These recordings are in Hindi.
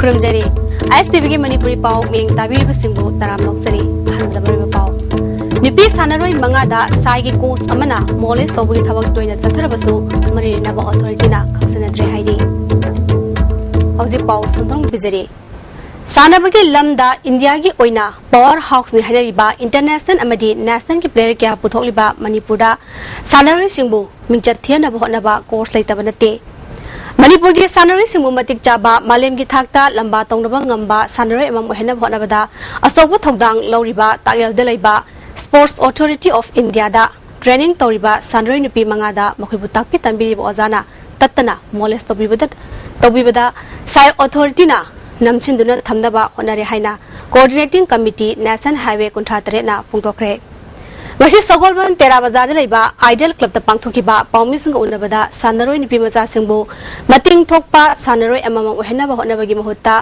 खुरमजरी ISTV की मणिपुरी पाव मिलिंग ताबीर सिंगो तराम नोक्सरी हंदबरी पाव निपी सानरोई मंगादा साइगी कोस अमना मोलेस तोबुगी थबक तोइना सथरबसु मरिनाबा अथॉरिटीना खक्सनद्रे हाइदि हौजी पाव सुंदरंग बिजरी सानबगी लमदा इंडिया की ओइना पावर हाउस नि हाइरिबा इंटरनेशनल अमदी नेशनल की प्लेयर क्या पुथोकलिबा मणिपुरदा सानरोई सिंगबु मिंचत थियनबा होनबा कोर्स लेतबा नते मणिपुर की सानरोई सिंगबु मतिक चाबा मालेम की थाकता लंबा तौनबा ngamba सानरोई एमम हेनब होनबदा असोबु थौदांग लौरिबा तागेलदा लेबा स्पोर्ट्स अथॉरिटी ऑफ इंडिया दा ट्रेनिंग तौरिबा सानरोई नुपी मंगादा मखिबु ताकपि तंबिरिबा ओजाना तत्तना मोलेस तौबिबदा साइ अथॉरिटी ना नमचिंदुना थमनबा होनरे हाइना कोऑर्डिनेटिंग कमिटी नेशनल हाईवे 53 ना फोंदोखरे वसी सगोलबन तेरा बाजार लेबा आइडल क्लब ता पांगथोखिबा पाउमिसिंग उनबदा सानरोई निपी मचा सिंगबो मतिंग थोकपा सानरोई एमम ओहेनबा होनबगी महुत्ता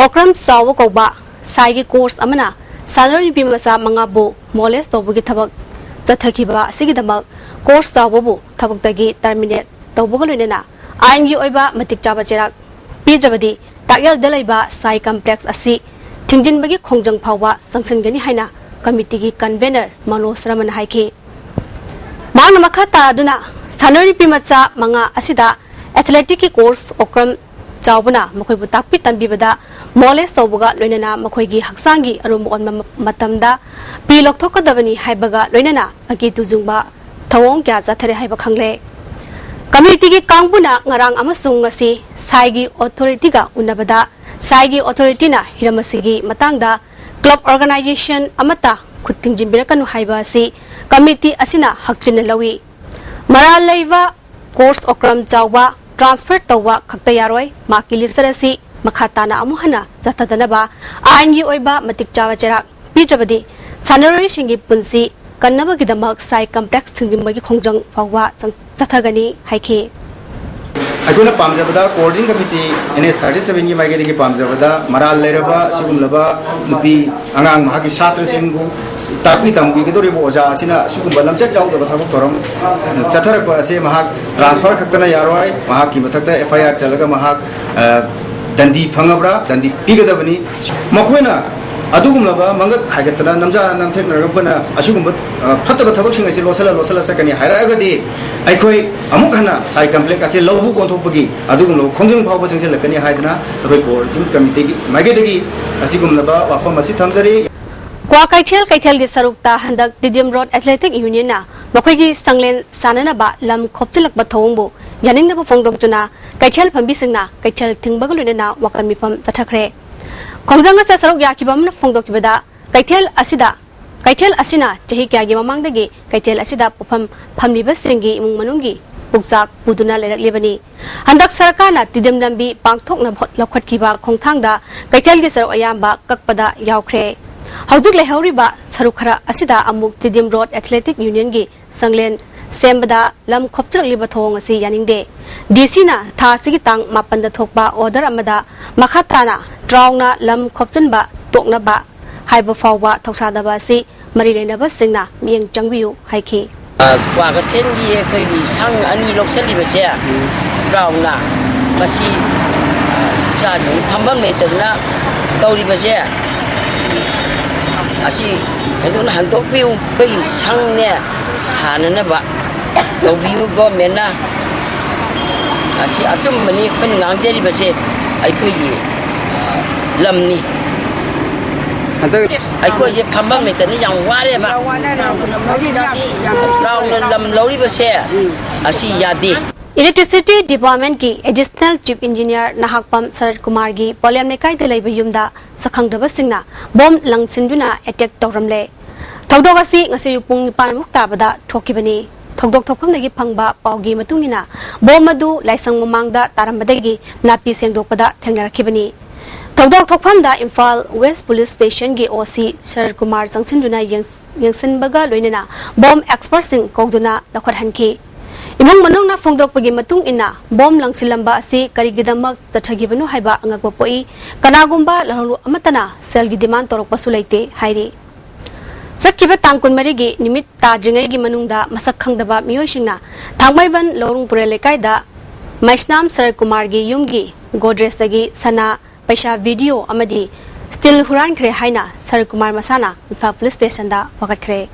ओक्रम सावो कोबा साइगी कोर्स अमना सानरोई निपी मचा मंगाबो मोलेस तोबुगी थबक जथखिबा सिगिदमक कोर्स सावोबो थबकतगी टर्मिनेट तोबुगा लोइनेना आइनगी ओइबा मतिक चाबा चेराक पीद्रबदी तागेल दलैबा साइ कॉम्प्लेक्स असि थिंजिनबगी खोंजंग फावबा संसनगनी हाइना कमिटी की कन्वेनर मनोज रमन हाइखि मांग मखा तादुना सानरोई पिमचा मंगा असिदा एथलेटिक की कोर्स ओक्रम चावबना मखोइबु ताकपि तंबिबदा मोलेस तौबुगा लोइनना मखोइगी हक्सांगी अरुम मतमदा पी लोकथोकदबनी हाइबगा लोइनना अकी तुजुंगबा थवोंग क्या जाथरे हाइबा खंगले कमिटी की कांगबुना ngarang amasung ngasi saigi authority ga unabada saigi authority na hiramasigi matangda club organization amata khutting jimbirakanu haiba si committee asina hakjin lawi maral leiwa course okram chawba transfer tawwa khakta yaroi makili sarasi makhatana amuhana jatadanaba aingi oiba matik chawa cherak pijabadi sanaroi singi punsi kannaba gidamak sai complex thingjimagi khongjang fawwa जाथागनी हाइखे अगुना पामजबदा कोऑर्डिनेटिंग कमिटी एने 37 की माइगे की पामजबदा मराल लेरबा सिगुमलबा नुपी अंगांग महाकी छात्र सिंगु तापी तमगी के दोरिबो ओजा सिना सिगुम लमचत यावदबा थबक तोरम चथरक असे महा ट्रांसफर खतना यारोय महा की मथकता एफआईआर चलगा महा दंदी फंगबरा दंदी पिगदबनी मखोइना अदुगुमलबा मंगत हागतना नमजा नमथेकनरगबना असिगुम फतब थबकसिंग असे लोसला सकनी हायरागदी अखोई अमुक हना साइ कॉम्प्लेक्स असे लवबु कोंथोपगी अदुगुम खोंजंग फावबा संसे लकनी हायदना अखोई कोऑर्डिनेटिंग कमिटी की मागेदगी असिगुमलबा वाफम असे थमजरी क्वा कैथेल की सरुकता हंदक डिडियम रोड एथलेटिक यूनियन ना मखोइगी संगलेन साननबा लम खोपचलकबा थौंगबो यानिंगदबा फोंदोक्तुना कैथेल फंबिसिंगना कैथेल थिंगबगा लोइनना वकन मिफम चथखरे खोंजंग सा सरुक याकिबमना फोंदोकिबदा कैथेल असिना चही क्यागी ममांगदगी कैथेल असिदा पुफम फमलिबसिंगी इमुंग मनुंगी पुगजाक पुदुना लेरकलिबनी हंदक सरकारना तिदिम लंबी पांगथोकना लखटकिबा खोंथांगदा कैथेल की सरुक अयाम्बा ककपदा यावख्रे हौजिक लेहौरिबा सरुक खरा असिदा अमुक तिदिम रोड एथलेटिक यूनियन की संगलेन सेम्बदा लम खोपचलकलिबा थोंग असि यानिंगदे डीसीना थासिगी तांग मापनदा थोकबा ऑर्डर अमदा मखाताना ट्राउना लम खोपचनबा तोकनबा हाइबा फावबा थौसादबा असि मरि लेनबा सिंगना मियंग चंगबियु हाइखि क्वागा चेनगी खैगी सांग अनि लोकसलिबसे ट्राउना मसी जादु फंबम नेतना तौरिबसे असि हेदुन हंतोकबियु बै सांगने साननबा तौबियु गवर्नमेंटना असि असुमनि खन ngamjeriबसे अखोई लमनी अखोई फंबम नेतना याम वारेबा राउंड लम लौरिबसे असि यादे इलेक्ट्रिसिटी डिपार्टमेंट की additional chief engineer नाहकपम Sharad Kumar की पोलियम लेकाई दलैब युमदा सखंगदबा सिंगना बॉम लंगसिंदुना अटैक तौरमले थौदोक असि ngasi पुंग 9 मुक ताबदा ठोकिबनी थौदोक थोफमदगी फंगबा पावगी मतुंगिना बॉम मदु लाइसंग ममांगदा तारमबदगी नापी सेंगदोकपदा थेंगनरखिबनी थौदोक थोफमदा इम्फाल वेस्ट पुलिस स्टेशन की ओसी शरद कुमार संगसिंदुना यंगसिनबगा लोइनना बॉम एक्सपर्ट सिंग कौदुना लखरहनखि इमुंग मनुंगना फोंदोकपगी मतुंग इना बॉम लंगसिलंबा असि करिगिदमक चथगिबनु हाइबा अंगकबो पोई कनागुंबा लहलु अमतना सेलगी डिमांड तोरकपसु लेते हाइरे सकिबा तांग कुनमरिगी निमित ताद्रिंगैगी मनुंगदा मसक खंगदबा मियोइसिंगना थांगमैबन लौरुंगपुरे लेकाइदा मैस्नाम शरद कुमार की युमगी गोड्रेजदगी सना पैसा वीडियो अमदी स्टिल हुरान खरे हाइना सर कुमार मसाना इम्फाल पुलिस स्टेशन दा वकत खरे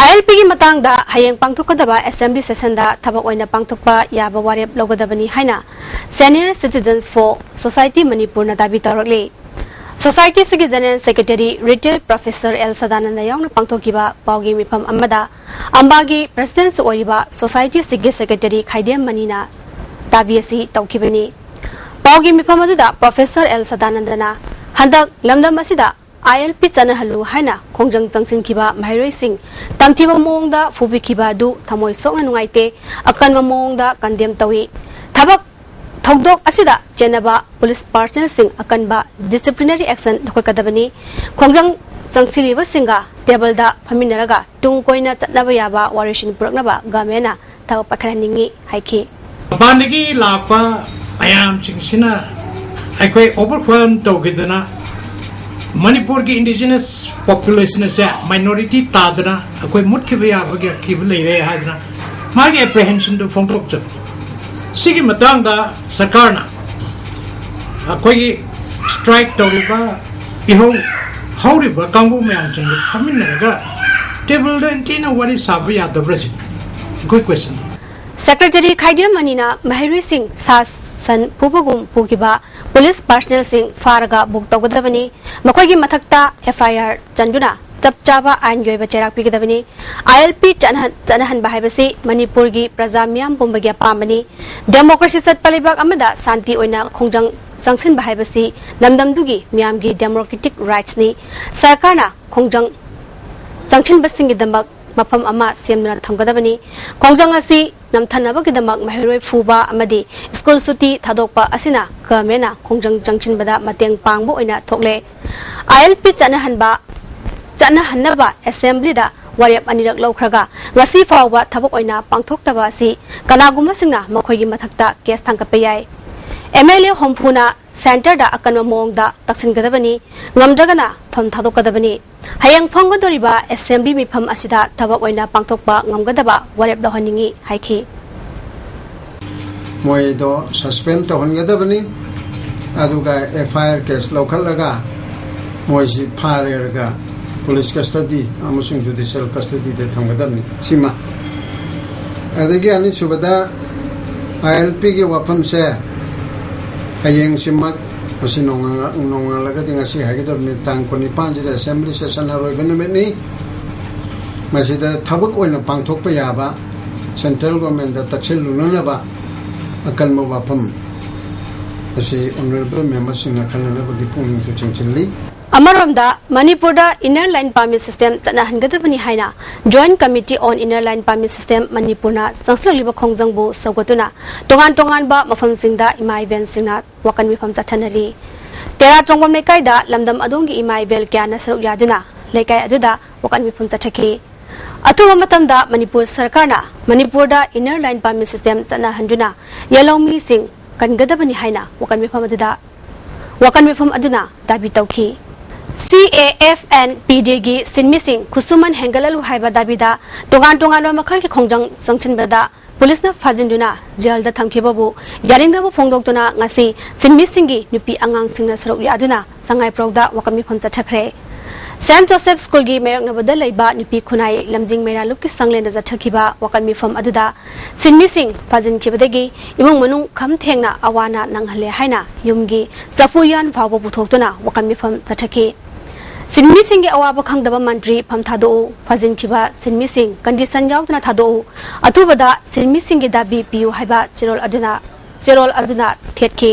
ILP की मतंग दा हयेंग पांगथोकदबा असेंबली सेशन दा थबक ओइना पांगथोकपा याबा वारेप लौगदबनी हाइना senior citizens for society Manipur ना दाबी तौरकले सोसाइटी सिगी general secretary retired professor L Sadanand यावना पांगथोकिबा पावगी मिफम अमदा अंबागी प्रेसिडेंट ओइबा सोसाइटी सिगी सेक्रेटरी खाइदेम मनीना दाबीसी तौखिबनी पावगी मिफम अदुदा प्रोफेसर एल सदानंदना हंदक लमदम असिदा ILP चनहलु हाइना खोंजंग चंगसिनखिबा महरोइ सिंह तमथिबा मोंगदा फुबिखिबा दु थमोय सोकना नुंगाइते अकनबा मोंगदा कंडेम तवी थबक थौदोक असिदा चेनबा पुलिस पार्सनल सिंह अकनबा डिसिप्लिनरी एक्शन लखकदबनी खोंजंग चंगसिलिबा सिंगा टेबलदा फमिनरगा टुंग कोइना चतनबा याबा वारिशिन पुरकनबा गमेना थव पखरनिंगी हाइखि बानगी लापा मयाम सिंगसिना अखोय ओवरवेलम तौगिदना Manipur की indigenous population से minority तादना कोई मुख्य भी आप क्या किब ले रहे हैं ना मार्ग apprehension तो फोंटोक चल सिगी मतंग दा सरकार ना कोई strike तोड़ेबा इहो हाउरेबा कांगो में आंचंग हमिन नरगा टेबल डेंटिना वारी साबी याद ब्रेसिड कोई question सेक्रेटरी खाइदियम मनीना महरोइ सिंह सास सन पुबगुम पुगिबा पुलिस पार्सनल सिंह फारगा बुक तौगदबनी मखोगी मथक्ता FIR चंदुना चपचाबा आइन गोइबा चेराक पिगदबनी ILP चनहन बाहाइबसी मणिपुर की प्रजा मियाम पुंबगी अपामनी डेमोक्रेसी चटपलिबाग अमदा शांति ओइना खोंजंग संगसिन बाहाइबसी लमदमदुगी मियाम की डेमोक्रेटिक राइट्स नि सरकारना खोंजंग संगसिन बसिंगी दमक मफम अमा सेमना थंगदबनी खोंजंग असि नमथनबगीदमक महरोइ फुबा अमदी स्कूल सुती थादोकपा असिना गमेना खोंजंग जंक्शनबदा मतेंग पांगबो ओइना थोकले ILP चनहनबा असेंबली दा वारेप अनिरक लौखरगा ngasi फावबा थबक ओइना पांगथोकतबा असि कनागुमा सिंगना मखोइगी मथक्ता केस थांगकपे याय MLA होमफुना सेंटर दा अकन मोंगदा तक्सिनगदबनी ngमद्रगना फम थादोकदबनी हयंग फंगदोरिबा असेंबली मिफम असिदा थबक ओइना पांगथोकपा ngमगदबा वारेप लहनिंगी हाइखि मोइदो सस्पेंड तो हनगदबनी अदुगा FIR केस लौखलगा मोइसि फारेरगा पुलिस कस्टडी अमसुंग जुडिशियल कस्टडी दे थंगदबनी सिमा अदगी अनि सुबदा ILP की वफम से हयेंग सिमक असी नोंगा लगदी ngasi हागिदोरनि तांग कोनि पांजिद असेंबली सेशन रोइबनमेनि मसिदा थबक ओइना पांगथोकप याबा सेंट्रल गवर्नमेंट दा तक्सिल लुननबा अकल म वफम असी ऑनरेबल मेंबर सिंह खननबगी पुंग चुचिंचिली अमरोमदा मणिपुर दा इनर लाइन परमिट सिस्टम चनहनगदबनी हाइना joint committee on inner line permit system मणिपुरना संस्कृलिबा खोंजंगबो सौगतुना टोगान टोगान बा मफम सिंगदा इमाई बेल सिंगना वकन मिफम चथनरी तेरा ट्रोंगबम लेकाइदा लमदम अदोंगी इमाई बेल क्याना सरुक यादुना लेकाइ अदुदा वकन मिफम चथकी अतुबा मतमदा मणिपुर सरकारना मणिपुर दा इनर लाइन परमिट सिस्टम चनहनदुना यलोमी सिंग कनगदबनी हाइना वकन मिफम अदुना दाबी तौखी CAFN PD की सिनमिसिंग खुसुमन हेंगललु हाइबा दाबिदा टोगान टोगान मखल के खोंजंग संगसिनबदा पुलिस न फाजिनदुना जेल दा थंखिबबु यारिंगदबु फोंदोक्तुना ngasi सिनमिसिंगी नुपी अंगांग सिंगना सरुक यादुना संगाई प्रौदा वकमी फम चथखरे सेंट जोसेफ स्कूल की मेरंगनबदा लैबा नुपी खुनाई लमजिंग मेरा लुक की संगलेन दा जथखिबा वकमी फम अदुदा सिनमिसिंग फाजिनखिबदगी इमुंग मनुंग खम थेंगना अवाना नंगहले हाइना युमगी सफुयान फावबु पुथोक्तुना वकमी फम चथखि सिनमी सिंह अवाब खंगदबा मंत्री फम थादो फाजिनखिबा सिनमी सिंह कंडीशन यावतना थादो अथुबदा सिनमी सिंह दाबी पियु हाइबा चिरोल अदुना थेटखि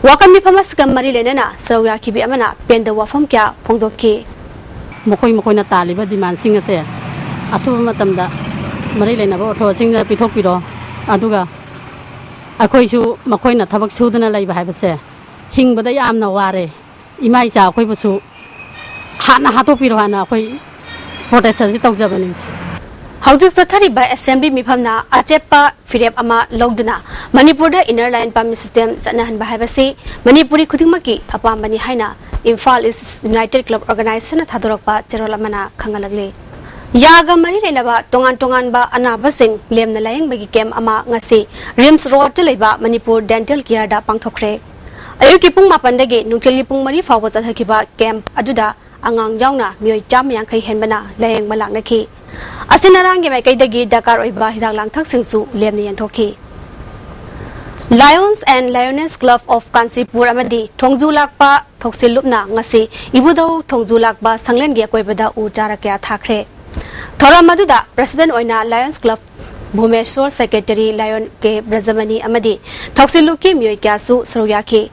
वाकमी फमस कमरी लेना सरौया खिबि अमना पेंद वाफम क्या फोंदोखि मखोइना तालिबा डिमांड सिंह से अथुबा मतमदा मरी लेनाबो अथो सिंह पिथोकपिरो अदुगा अखोइसु मखोइना थबक सुदना लैबा हाइबसे हिंगबदा यामना वारे इमाई चा अखोइबसु हाना हातोपिरो हाना अखोइ प्रोटेस्ट से तौजबनी हौजिक सथरिबा असेंबली मिफमना अचेपा फिरेप अमा लौदुना मणिपुर दा इनर लाइन परमिट सिस्टम चनहनबा हाइबसे मणिपुरी खुदिमकी अपामबनी हाइना इम्फाल इस यूनाइटेड क्लब ऑर्गेनाइजेशन थादोरकपा चेरोलमना खंगलगले यागा मरी लेनबा टोंगान टोंगान बा अनाबसिंग लेमना लायंगबगी कैम अमा ngasi रिम्स रोड लेबा मणिपुर डेंटल केयर दा पांगथोखरे ꯑꯌꯨꯛꯀꯤ ꯄꯨꯡ 7ꯗꯒꯤ ꯅꯨꯡꯊꯤꯜꯒꯤ ꯄꯨꯡ 4 ꯐꯥꯎꯕ ꯆꯠꯊꯈꯤꯕ ꯀꯦꯝꯞ ꯑꯗꯨꯗ ꯑꯉꯥꯡ ꯌꯥꯎꯅ ꯃꯤꯑꯣꯏ 150 ꯍꯦꯟꯕꯅ ꯂꯥꯌꯦꯡꯕ ꯂꯥꯛꯅꯈꯤ ꯑꯁꯤꯅꯔꯥꯡꯒꯤ ꯃꯥꯏꯀꯩꯗꯒꯤ ꯗꯔꯀꯥꯔ ꯑꯣꯏꯕ ꯍꯤꯗꯥꯛ ꯂꯥꯡꯊꯛꯁꯤꯡꯁꯨ ꯂꯦꯝꯅ ꯌꯦꯟꯊꯣꯛꯈꯤ Lions and Lioness Club of Kansipur amadi Thongju lakpa thoksilupna ngasi ibudau Thongju lakpa sanglen gi akoibada u jara kya thakre thoram aduda president oina Lions Club Bhumeshwar secretary Lion ke Brajamani amadi thoksilupki miyoi kya su saruyaki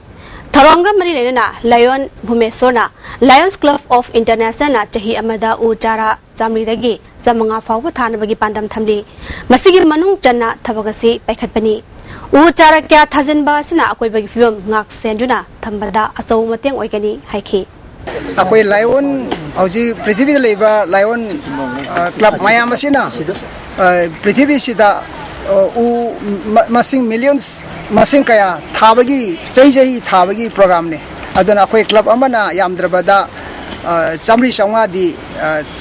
Tharanga mari lena Lion Bhumeshwar na Lions Club of International na chahi amada u jara jamri dagi zamanga fawba thanabagi pandam thamli masigi manung channa thabagasi paikhatpani Uchara kya thajinba sina akoibagi film ngak senduna thambada achau mateng oigani haiki akoi lion auji prithvi leiba lion club mayam asina prithvi sida u masing millions masing kaya thabagi jai thabagi program ne aduna akoi club amana yamdrabada samri sangwa di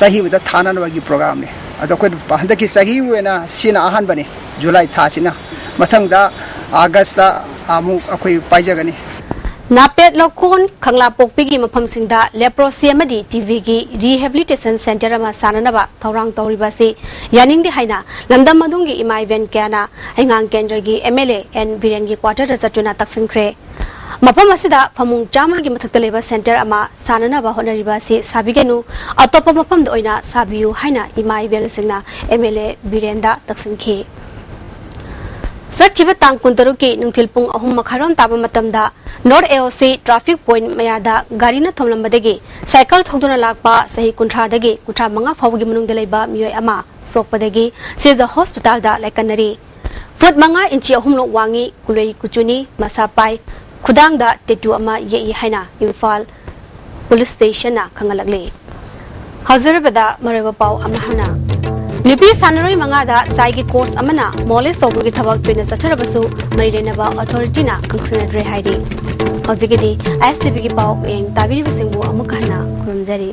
chahi da thananwagi program ne adakoi handaki chahi wena sina ahan bane July tha sina mathangda August da amu akoi paijagani Napet lokon khangla pokpigi maphamsingda leprosy amadi TV gi rehabilitation center ama sananaba thorang tawribasi yaningdi haina lamdam madungi ima event kana aingang kendra gi MLA and Biren gi quarter ratuna taksinkhre mafam asida phamung chama gi mathakta leba center ama sananaba honaribasi sabigenu atopa mafam da oina sabiyu haina ima event singna MLA Birenda taksinki Sakhiba tang kuntaruki nungthil pung ahum makharom taba matamda North AOC traffic point mayada garina thomlambadagi cycle thogduna lakpa sahi kunthra dagi kuthra manga phawgi manungda leiba miyoi ama sokpadagi seza hospital da laikanari foot manga inchi ahum lo wangi kulei kuchuni masapai khudang da tetu ama yei haina Imphal police station na khangalakle Hazarabada mareba paw amahana Nipi sanaroi mangada saigi course amana moles tobugi thabak pina sacharabasu marirenaba authority na kangsinadre hairi Hozigidi ISTV gi paw eng tabiri bisingbu amukana kurumjari